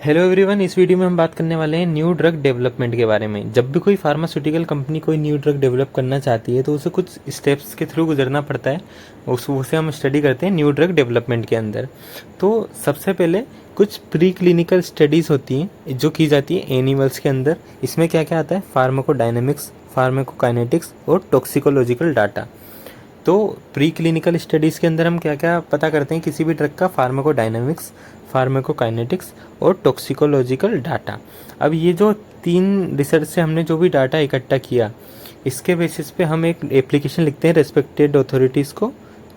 Hello everyone, इस video में हम बात करने वाले हैं न्यू ड्रग डेवलपमेंट के बारे में। जब भी कोई फार्मास्यूटिकल कंपनी कोई न्यू ड्रग डेवलप करना चाहती है तो उसे कुछ स्टेप्स के थ्रू गुजरना पड़ता है। उसे हम स्टडी करते हैं न्यू ड्रग डेवलपमेंट के अंदर। तो सबसे पहले कुछ प्री क्लिनिकल स्टडीज़ होती हैं जो की जाती है एनिमल्स के अंदर। इसमें क्या क्या आता है? फार्माकोडायनेमिक्स, फार्माकोकाइनेटिक्स और टॉक्सिकोलॉजिकल डाटा। तो प्री क्लिनिकल स्टडीज़ के अंदर हम क्या क्या पता करते हैं किसी भी ड्रग का? फार्माकोडायनेमिक्स, फार्माकोकाइनेटिक्स और टॉक्सिकोलॉजिकल डाटा। अब ये जो तीन रिसर्च से हमने जो भी डाटा इकट्ठा किया, इसके बेसिस पे हम एक एप्लीकेशन लिखते हैं रेस्पेक्टेड अथॉरिटीज़ को।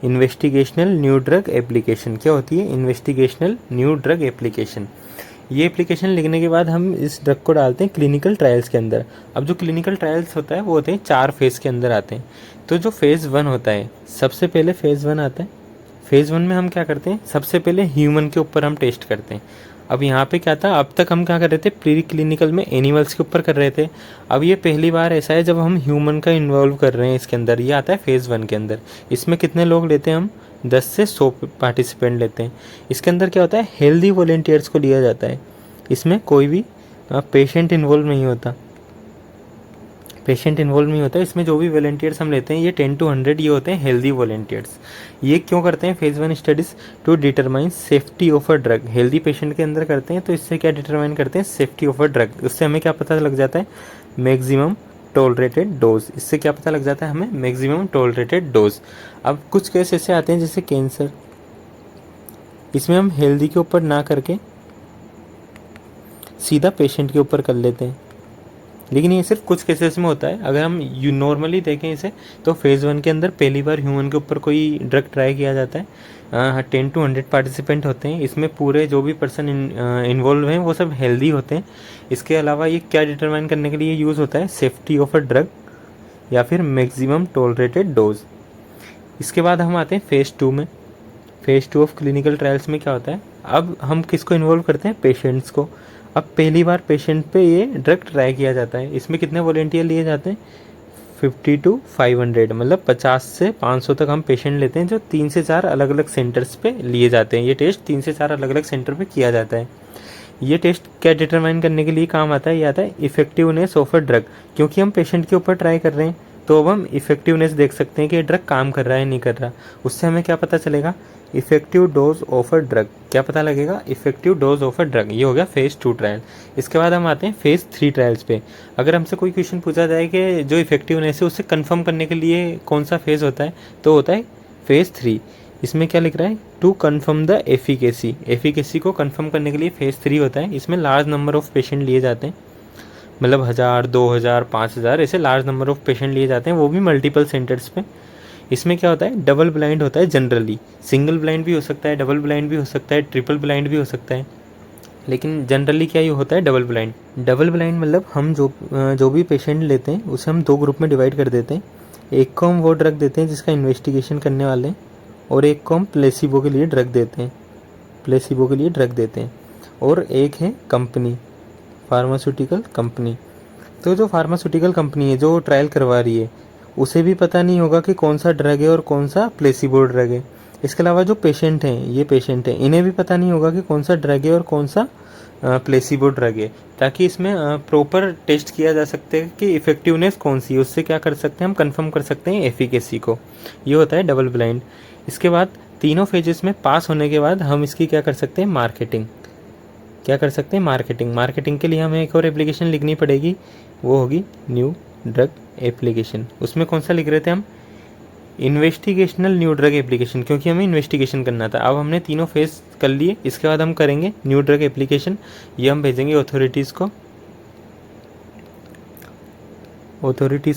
इन्वेस्टिगेशनल न्यू ड्रग एप्लीकेशन क्या होती है? Investigational new drug application. ये एप्लीकेशन लिखने के बाद हम इस ड्रग को डालते हैं क्लिनिकल ट्रायल्स के अंदर। अब जो क्लिनिकल ट्रायल्स होता है वो होते हैं 4 फेज़ के अंदर आते हैं। तो जो फेज़ 1 होता है, सबसे पहले फेज़ 1 आता है। फेज़ 1 में हम क्या करते हैं? सबसे पहले ह्यूमन के ऊपर हम टेस्ट करते हैं। अब यहाँ पे क्या था, अब तक हम क्या कर रहे थे? प्री क्लिनिकल में एनिमल्स के ऊपर कर रहे थे। अब ये पहली बार ऐसा है जब हम ह्यूमन का इन्वॉल्व कर रहे हैं इसके अंदर। ये आता है फेज़ 1 के अंदर। इसमें कितने लोग लेते हैं हम? 10 से 100 पार्टिसिपेंट लेते हैं। इसके अंदर क्या होता है? हेल्दी वॉलेंटियर्स को लिया जाता है। इसमें कोई भी पेशेंट इन्वॉल्व नहीं होता। इसमें जो भी वॉलेंटियर्स हम लेते हैं ये 10 to 100 ये होते हैं हेल्दी वॉलेंटियर्स। ये क्यों करते हैं? Phase 1 studies to determine safety of a drug. Healthy patient के अंदर करते हैं तो इससे क्या डिटरमाइन करते हैं? Safety of a drug. उससे हमें क्या पता लग जाता है? Maximum tolerated dose. इससे क्या पता लग जाता है हमें? Maximum tolerated dose. अब कुछ केस ऐसे आते हैं जैसे कैंसर, इसमें हम हेल्दी के ऊपर ना करके सीधा पेशेंट के ऊपर कर लेते हैं। लेकिन ये सिर्फ कुछ केसेस में होता है। अगर हम नॉर्मली देखें इसे तो फेज़ 1 के अंदर पहली बार ह्यूमन के ऊपर कोई ड्रग ट्राई किया जाता है। 10 to 100 पार्टिसिपेंट होते हैं। इसमें पूरे जो भी पर्सन इन्वॉल्व हैं वो सब हेल्दी होते हैं। इसके अलावा ये क्या डिटरमाइन करने के लिए यूज़ होता है? सेफ्टी ऑफ अ ड्रग या फिर मैक्सिमम टॉलरेटेड डोज। इसके बाद हम आते हैं फेज़ 2 में। फेज़ 2 ऑफ क्लिनिकल ट्रायल्स में क्या होता है? अब हम किसको इन्वॉल्व करते हैं? पेशेंट्स को। अब पहली बार पेशेंट पे ये ड्रग ट्राई किया जाता है। इसमें कितने वॉलेंटियर लिए जाते हैं? 50 to 500, मतलब 50 से 500 तक हम पेशेंट लेते हैं जो 3 से 4 अलग अलग सेंटर्स पे लिए जाते हैं। ये टेस्ट 3 से 4 अलग अलग सेंटर पे किया जाता है। ये टेस्ट क्या डिटरमाइन करने के लिए काम आता है? ये आता है इफेक्टिवनेस ऑफ अ ड्रग। क्योंकि हम पेशेंट के ऊपर ट्राई कर रहे हैं तो अब हम इफेक्टिवनेस देख सकते हैं कि ये ड्रग काम कर रहा है नहीं कर रहा। उससे हमें क्या पता चलेगा? Effective dose of a drug. क्या पता लगेगा? Effective dose of a drug. ये हो गया फेज़ 2 ट्रायल। इसके बाद हम आते हैं फेज़ 3 ट्रायल्स पे। अगर हमसे कोई क्वेश्चन पूछा जाए कि जो इफेक्टिवनेस है उसे कंफर्म करने के लिए कौन सा फेज़ होता है, तो होता है फेज़ 3। इसमें क्या लिख रहा है? To confirm the efficacy. Efficacy को कन्फर्म करने के लिए फेज़ 3 होता है। इसमें लार्ज नंबर ऑफ पेशेंट लिए जाते हैं, मतलब 1000, 2000, 5000 ऐसे लार्ज नंबर ऑफ पेशेंट लिए जाते हैं, वो भी मल्टीपल सेंटर्स पे। इसमें क्या होता है? डबल ब्लाइंड होता है जनरली। सिंगल ब्लाइंड भी हो सकता है, डबल ब्लाइंड भी हो सकता है, ट्रिपल ब्लाइंड भी हो सकता है, लेकिन जनरली क्या ये होता है? Double blind. डबल ब्लाइंड मतलब हम जो भी पेशेंट लेते हैं उसे हम 2 ग्रुप में डिवाइड कर देते हैं। एक को हम वो ड्रग देते हैं जिसका इन्वेस्टिगेशन करने वाले हैं, और एक को हम प्लेसिबो के लिए ड्रग देते हैं। और एक है कंपनी, फार्मास्यूटिकल कंपनी। तो जो फार्मास्यूटिकल कंपनी है जो ट्रायल करवा रही है उसे भी पता नहीं होगा कि कौन सा ड्रग है और कौन सा प्लेसिबो ड्रग है। इसके अलावा जो पेशेंट हैं इन्हें भी पता नहीं होगा कि कौन सा ड्रग है और कौन सा प्लेसिबो ड्रग है, ताकि इसमें प्रॉपर टेस्ट किया जा सकते हैं कि इफेक्टिवनेस कौन सी है। उससे क्या कर सकते हैं? हम कंफर्म कर सकते हैं एफिकेसी को। ये होता है डबल ब्लाइंड। इसके बाद तीनों फेजेस में पास होने के बाद हम इसकी क्या कर सकते हैं? मार्केटिंग के लिए हमें एक और एप्लीकेशन लिखनी पड़ेगी, वो होगी न्यू ड्रग एप्लीकेशन। उसमें कौन सा लिख रहे थे हम? इन्वेस्टिगेशनल न्यू ड्रग एप्लीकेशन, क्योंकि हमें इन्वेस्टिगेशन करना था। अब हमने तीनों फेज कर लिए। इसके बाद हम करेंगे न्यू ड्रग एप्लीकेशन। ये हम भेजेंगे अथॉरिटीज़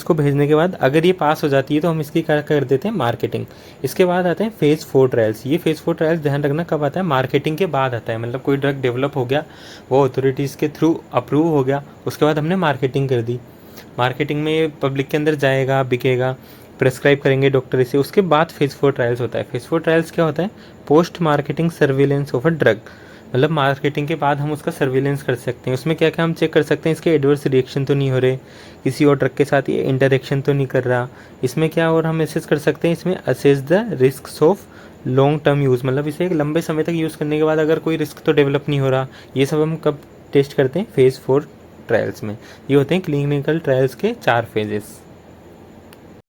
को भेजने के बाद अगर ये पास हो जाती है तो हम इसकी क्या कर देते हैं? मार्केटिंग। इसके बाद आते हैं फेज़ 4 ट्रायल्स। ये फेज़ 4 ट्रायल्स ध्यान रखना कब आता है? मार्केटिंग के बाद आता है। मतलब कोई ड्रग डेवलप हो गया, वो अथॉरिटीज़ के थ्रू अप्रूव हो गया, उसके बाद हमने मार्केटिंग कर दी। मार्केटिंग में ये पब्लिक के अंदर जाएगा, बिकेगा, प्रेस्क्राइब करेंगे डॉक्टर इसे। उसके बाद फेज़ 4 ट्रायल्स होता है। फेज़ 4 ट्रायल्स क्या होता है? Post marketing surveillance of a drug. मतलब मार्केटिंग के बाद हम उसका सर्विलेंस कर सकते हैं। उसमें क्या क्या हम चेक कर सकते हैं? इसके एडवर्स रिएक्शन तो नहीं हो रहे, किसी और ड्रग के साथ ये इंटरेक्शन तो नहीं कर रहा। इसमें क्या और हम एसेस कर सकते हैं? इसमें assess the risk of long term use, मतलब इसे एक लंबे समय तक यूज़ करने के बाद अगर कोई रिस्क तो डेवलप नहीं हो रहा, ये सब हम कब टेस्ट करते हैं? फेज़ 4 ट्रायल्स में। ये होते हैं क्लिनिकल ट्रायल्स के 4 फेजेस।